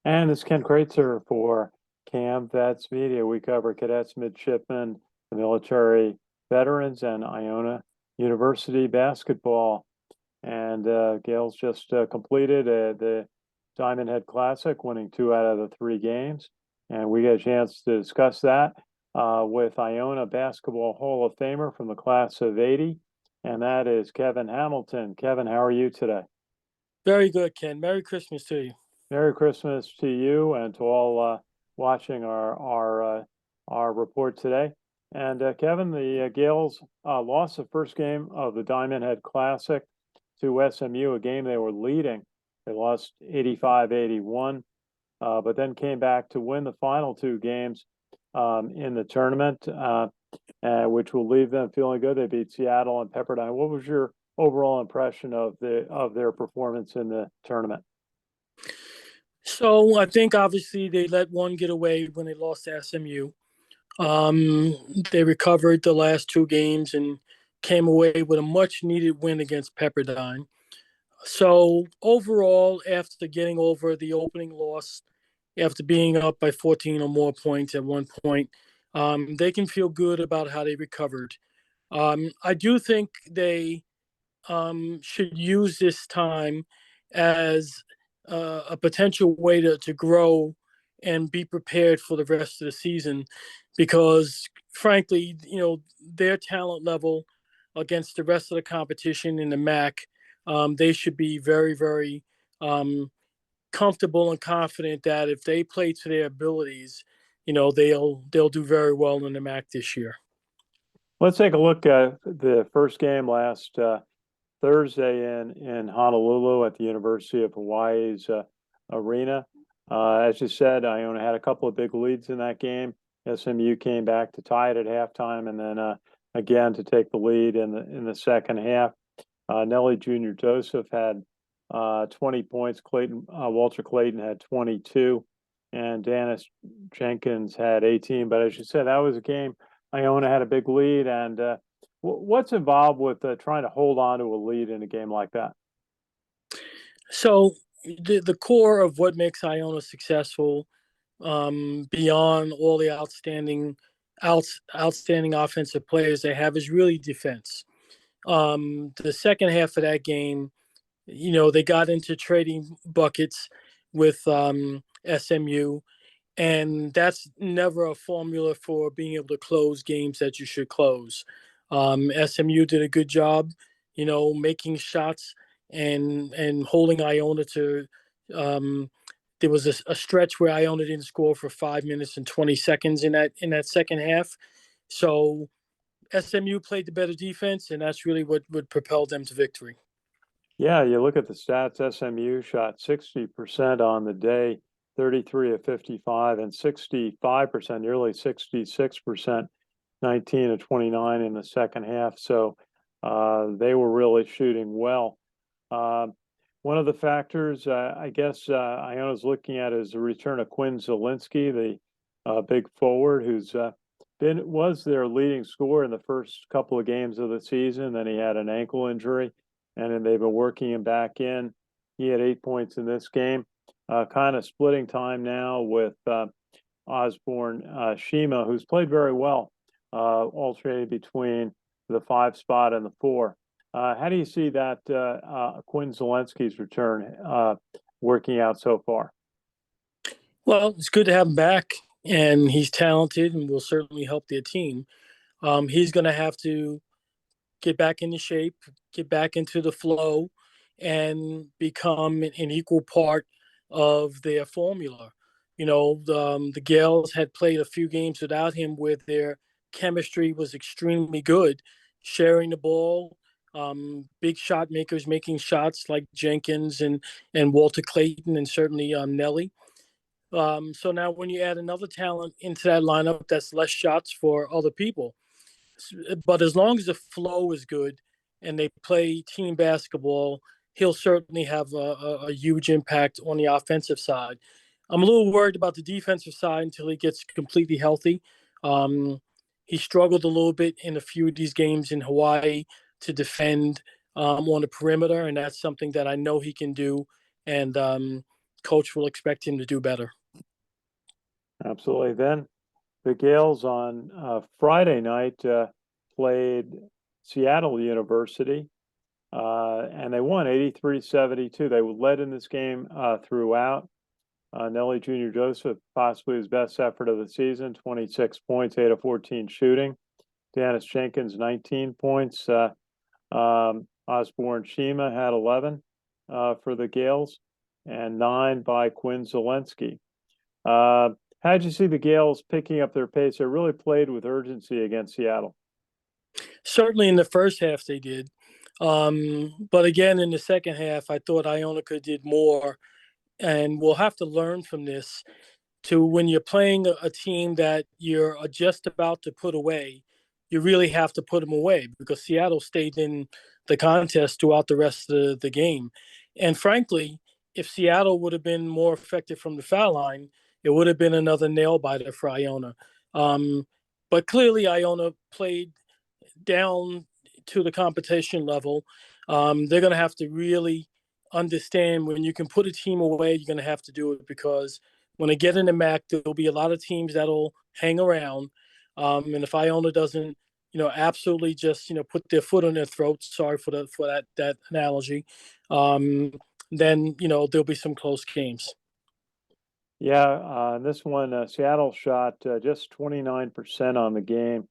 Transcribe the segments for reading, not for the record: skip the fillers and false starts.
And it's Ken Kraetzer for Cam Vets Media. We cover cadets, midshipmen, the military veterans, and Iona University basketball. And Gaels just completed the Diamond Head Classic, winning 2 out of the 3 games. And we get a chance to discuss that with Iona Basketball Hall of Famer from the class of '80, and that is Kevin Hamilton. Kevin, how are you today? Very good, Ken. Merry Christmas to you. Merry Christmas to you and to all watching our report today. And Kevin, the Gaels lost the first game of the Diamond Head Classic to SMU, a game they were leading. They lost 85-81, but then came back to win the final 2 games in the tournament, which will leave them feeling good. They beat Seattle and Pepperdine. What was your overall impression of their performance in the tournament? So I think obviously they let one get away when they lost to SMU. They recovered the last 2 games and came away with a much needed win against Pepperdine. So overall, after getting over the opening loss, after being up by 14 or more points at one point, they can feel good about how they recovered. I do think they should use this time as a potential way to grow and be prepared for the rest of the season because frankly, their talent level against the rest of the competition in the MAAC, they should be very, very comfortable and confident that if they play to their abilities, they'll do very well in the MAAC this year. Let's take a look at the first game last Thursday in Honolulu at the University of Hawaii's arena. As you said, Iona had a couple of big leads in that game. SMU came back to tie it at halftime, and then again to take the lead in the second half. Nelly Jr. Joseph had 20 points. Walter Clayton had 22, and Dennis Jenkins had 18. But as you said, that was a game. Iona had a big lead, and what's involved with trying to hold on to a lead in a game like that? So the core of what makes Iona successful, beyond all the outstanding offensive players they have, is really defense. The second half of that game, they got into trading buckets with SMU, and that's never a formula for being able to close games that you should close. SMU did a good job, making shots and holding Iona to. There was a stretch where Iona didn't score for 5 minutes and 20 seconds in that second half. So SMU played the better defense, and that's really what propelled them to victory. Yeah, you look at the stats. SMU shot 60% on the day, 33 of 55, and 65%, nearly 66%, 19 of 29 in the second half. So they were really shooting well. Uh, One of the factors, I guess, Iona's looking at is the return of Quinn Zielinski, the big forward, who's was their leading scorer in the first couple of games of the season. Then he had an ankle injury, and then they've been working him back in. He had 8 points in this game. Kind of splitting time now with Osborne Shima, who's played very well, alternating between the 5 spot and the 4. How do you see that Quinn Zielinski's return working out so far? Well, it's good to have him back, and he's talented and will certainly help their team. He's going to have to get back into shape, get back into the flow, and become an equal part of their formula. The Gaels had played a few games without him where their chemistry was extremely good, sharing the ball, big shot makers making shots like Jenkins and Walter Clayton and certainly Nelly. So now when you add another talent into that lineup, that's less shots for other people. But as long as the flow is good and they play team basketball, he'll certainly have a huge impact on the offensive side. I'm a little worried about the defensive side until he gets completely healthy. Um, he struggled a little bit in a few of these games in Hawaii to defend on the perimeter, and that's something that I know he can do. And coach will expect him to do better. Absolutely. Then the Gaels on Friday night played Seattle University, and they won 83-72. They led in this game throughout. Nelly Jr. Joseph, possibly his best effort of the season, 26 points, 8 of 14 shooting. Dennis Jenkins, 19 points. Osborne Shima had 11 for the Gaels, and 9 by Quinn Zelensky. How'd you see the Gaels picking up their pace? They really played with urgency against Seattle. Certainly in the first half they did. But again, in the second half, I thought Iona could did more. And we'll have to learn from this to when you're playing a team that you're just about to put away, you really have to put them away because Seattle stayed in the contest throughout the rest of the game. And frankly, if Seattle would have been more effective from the foul line, it would have been another nail biter for Iona. But clearly, Iona played down to the competition level. They're going to have to really understand when you can put a team away, you're going to have to do it because when they get in the MAAC, there'll be a lot of teams that'll hang around. And if Iona doesn't, absolutely just, put their foot on their throat, sorry for that analogy, then, there'll be some close games. Yeah, this one, Seattle shot just 29% on the game,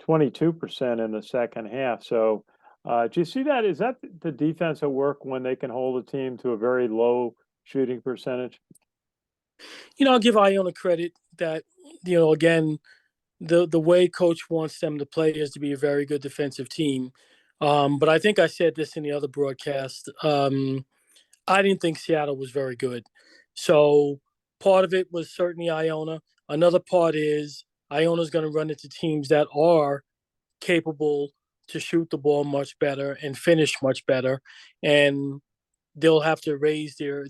22% in the second half. So, do you see that? Is that the defense at work when they can hold a team to a very low shooting percentage? I'll give Iona credit that, again, the way coach wants them to play is to be a very good defensive team. But I think I said this in the other broadcast. I didn't think Seattle was very good. So part of it was certainly Iona. Another part is Iona's going to run into teams that are capable to shoot the ball much better and finish much better. And they'll have to raise their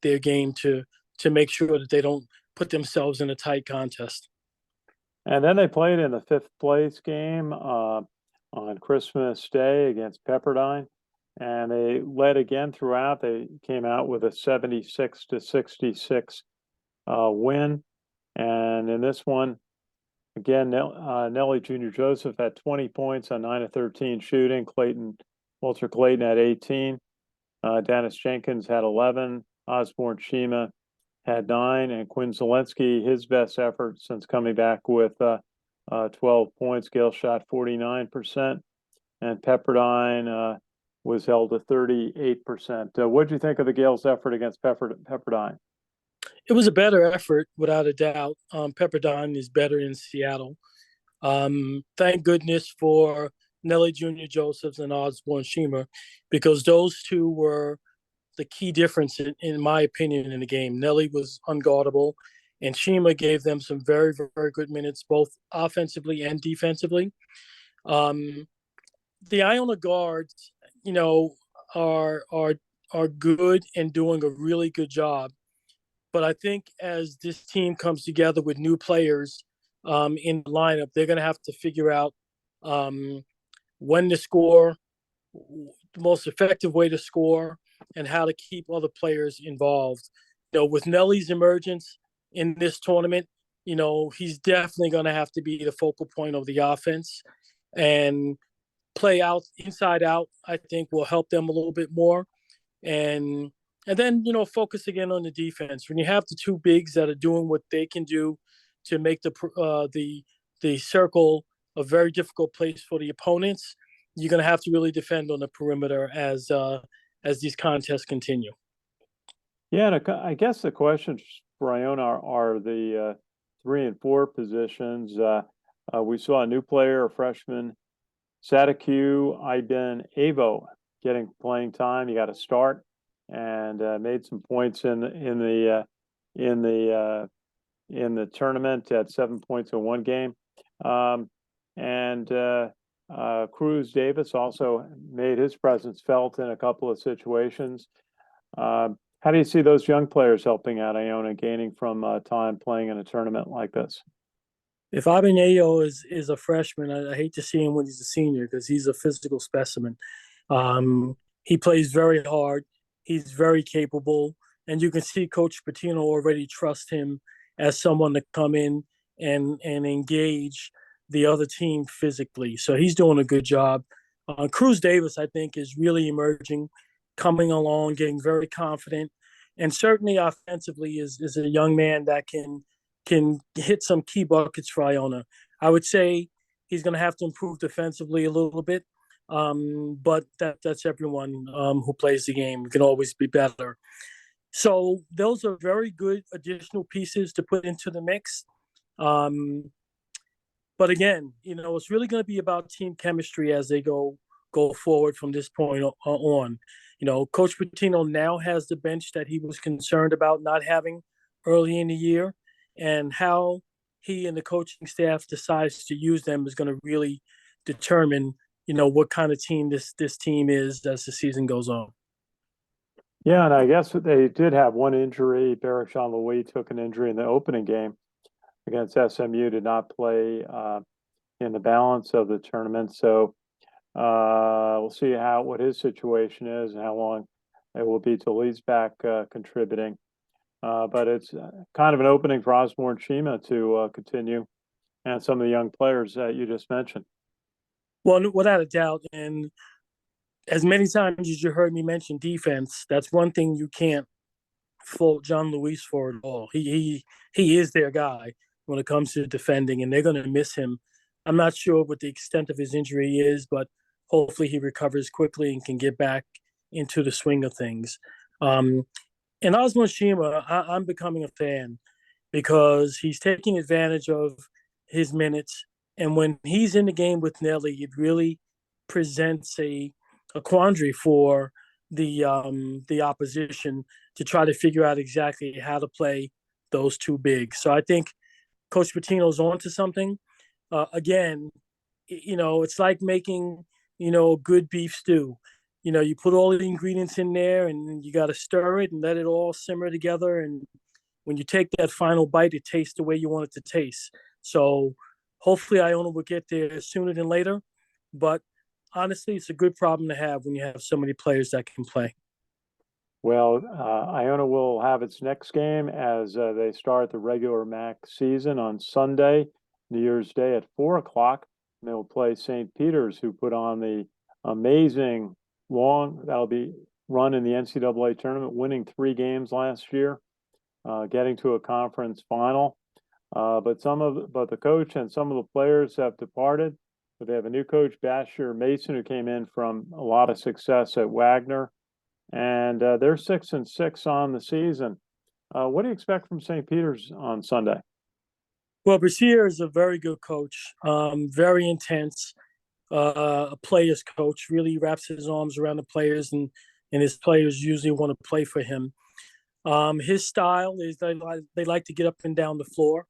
game to make sure that they don't put themselves in a tight contest. And then they played in the fifth place game on Christmas Day against Pepperdine, and they led again throughout. They came out with a 76-66 win, and in this one, again, Nelly Jr. Joseph had 20 points on 9 of 13 shooting. Walter Clayton had 18. Dennis Jenkins had 11. Osborne Shima had 9, and Quinn Zelensky, his best effort since coming back with 12 points. Gael shot 49%, and Pepperdine was held to 38%. What did you think of the Gaels' effort against Pepperdine? It was a better effort, without a doubt. Pepperdine is better in Seattle. Thank goodness for Nelly Jr. Josephs and Osborne Shima, because those two were the key difference, in my opinion, in the game. Nelly was unguardable, and Shima gave them some very, very good minutes, both offensively and defensively. The Iona guards, are good and doing a really good job. But I think as this team comes together with new players in the lineup, they're going to have to figure out when to score, the most effective way to score, and how to keep other players involved. With Nelly's emergence in this tournament, he's definitely going to have to be the focal point of the offense, and play out inside out, I think, will help them a little bit more. And then, focus again on the defense. When you have the two bigs that are doing what they can do to make the circle a very difficult place for the opponents, you're going to have to really defend on the perimeter as these contests continue. Yeah, and I guess the questions for Iona are the 3 and 4 positions. We saw a new player, a freshman, SeattleU Iben Avo, getting playing time. He got a start and made some points in the tournament. Had 7 points in one game, and Cruz Davis also made his presence felt in a couple of situations. How do you see those young players helping out Iona, gaining from time playing in a tournament like this? If Abineo is a freshman, I hate to see him when he's a senior because he's a physical specimen. He plays very hard. He's very capable, and you can see Coach Pitino already trust him as someone to come in and engage the other team physically. So he's doing a good job. Cruz Davis, I think, is really emerging, coming along, getting very confident, and certainly offensively is a young man that can hit some key buckets for Iona. I would say he's going to have to improve defensively a little bit, but that's everyone who plays the game. It can always be better. So those are very good additional pieces to put into the mix. But again, it's really going to be about team chemistry as they go forward from this point on. Coach Pitino now has the bench that he was concerned about not having early in the year, and how he and the coaching staff decides to use them is going to really determine, what kind of team this team is as the season goes on. Yeah, and I guess they did have one injury. Barrett Jean-Louis took an injury in the opening game against SMU, did not play in the balance of the tournament. So we'll see what his situation is and how long it will be till he's back contributing. But it's kind of an opening for Osborne Shima to continue, and some of the young players that you just mentioned. Well, without a doubt, and as many times as you heard me mention defense, that's one thing you can't fault John Luis for at all. He is their guy when it comes to defending, and they're going to miss him. I'm not sure what the extent of his injury is, but hopefully he recovers quickly and can get back into the swing of things. And Osborne Shima, I'm becoming a fan because he's taking advantage of his minutes. And when he's in the game with Nelly, it really presents a quandary for the opposition to try to figure out exactly how to play those two bigs. So I think Coach Pitino's on to something. Again, it's like making, a good beef stew. You put all the ingredients in there and you got to stir it and let it all simmer together. And when you take that final bite, it tastes the way you want it to taste. So hopefully Iona will get there sooner than later. But honestly, it's a good problem to have when you have so many players that can play. Well, Iona will have its next game as they start the regular MAAC season on Sunday, New Year's Day at 4:00. And they will play St. Peter's, who put on the amazing that'll be run in the NCAA tournament, winning 3 games last year, getting to a conference final. But the coach and some of the players have departed. But they have a new coach, Bashir Mason, who came in from a lot of success at Wagner. And they're 6-6 on the season. What do you expect from St. Peter's on Sunday? Well, Bashir is a very good coach, very intense, a player's coach, really wraps his arms around the players, and his players usually want to play for him. His style is they like to get up and down the floor.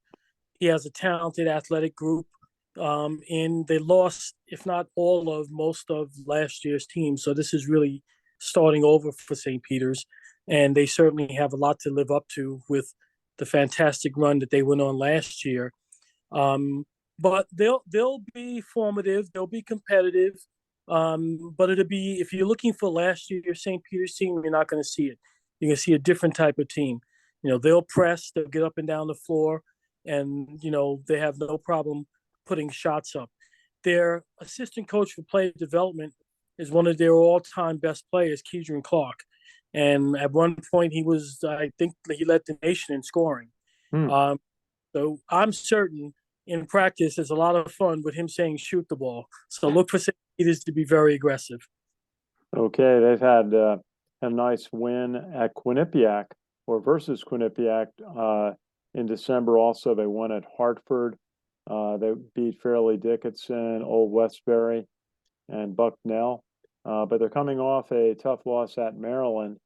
He has a talented athletic group, and they lost, if not all of, most of last year's team. So this is really starting over for St. Peter's, and they certainly have a lot to live up to with the fantastic run that they went on last year. But they'll be formative, they'll be competitive, but it'll be, if you're looking for last year's St. Peter's team, you're not going to see it. You're going to see a different type of team. They'll press, they'll get up and down the floor, and they have no problem putting shots up. Their assistant coach for player development is one of their all-time best players, Keidron Clark. And at one point, I think he led the nation in scoring. So I'm certain in practice, there's a lot of fun with him saying, shoot the ball. So look for St. Peter's to be very aggressive. Okay, they've had a nice win at Quinnipiac versus Quinnipiac in December. Also, they won at Hartford. They beat Fairleigh Dickinson, Old Westbury, and Bucknell. But they're coming off a tough loss at Maryland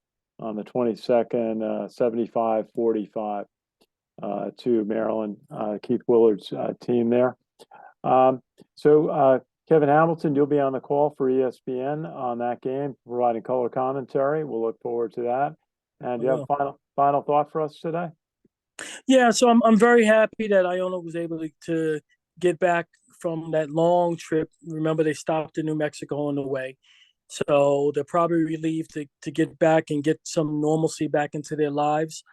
on the 22nd, 75-45 to Maryland, Keith Willard's team there. So Kevin Hamilton, you'll be on the call for ESPN on that game, providing color commentary. We'll look forward to that. And do you have a final thought for us today? Yeah, so I'm very happy that Iona was able to get back from that long trip. Remember, they stopped in New Mexico on the way. So they're probably relieved to get back and get some normalcy back into their lives,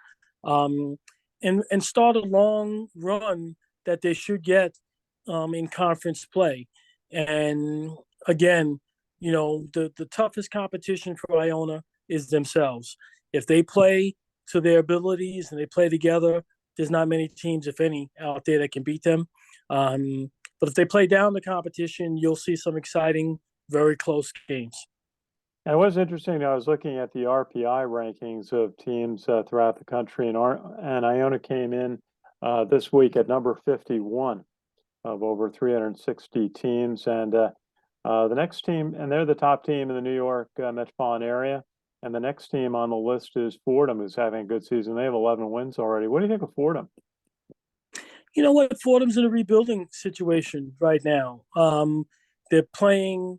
um, and start a long run that they should get in conference play. And again, the toughest competition for Iona is themselves. If they play to their abilities and they play together, there's not many teams, if any, out there that can beat them. But if they play down the competition, you'll see some exciting, very close games. And it was interesting. I was looking at the RPI rankings of teams throughout the country, and Iona came in this week at number 51 of over 360 teams. And the next team, and they're the top team in the New York metropolitan area. And the next team on the list is Fordham, who's having a good season. They have 11 wins already. What do you think of Fordham? You know what? Fordham's in a rebuilding situation right now. They're playing.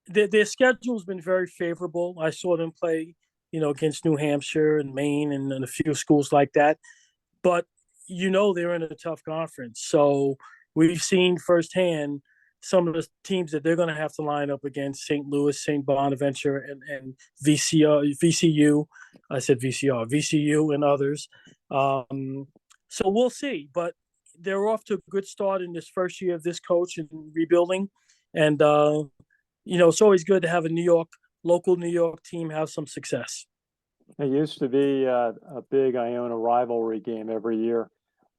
Their schedule's been very favorable. I saw them play, against New Hampshire and Maine and a few schools like that. But they're in a tough conference. So we've seen firsthand some of the teams that they're going to have to line up against: St. Louis, St. Bonaventure, and VCU. I said VCR, VCU, and others. So we'll see. But they're off to a good start in this first year of this coach and rebuilding. And, it's always good to have a local New York team have some success. It used to be a big Iona rivalry game every year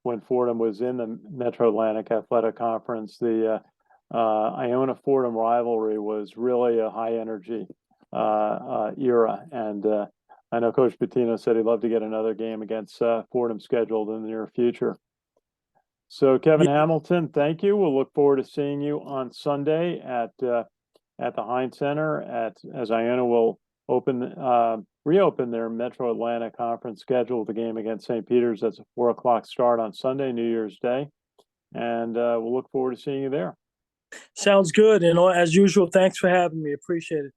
when Fordham was in the Metro Atlantic Athletic Conference. The Iona-Fordham rivalry was really a high-energy era. And I know Coach Bettino said he'd love to get another game against Fordham scheduled in the near future. So, Kevin Hamilton, thank you. We'll look forward to seeing you on Sunday at the Hynes Center as Iona will reopen their Metro Atlantic Conference schedule. The game against St. Peter's. That's a 4:00 start on Sunday, New Year's Day, and we'll look forward to seeing you there. Sounds good. And as usual, thanks for having me. Appreciate it.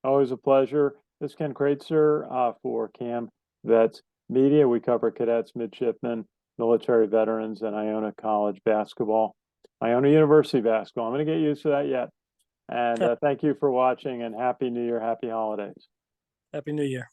Always a pleasure. This is Ken Kraetzer for Cam Vets Media. We cover cadets, midshipmen, military veterans, and Iona College basketball, Iona University basketball. I'm going to get used to that yet. And thank you for watching, and Happy New Year, Happy Holidays. Happy New Year.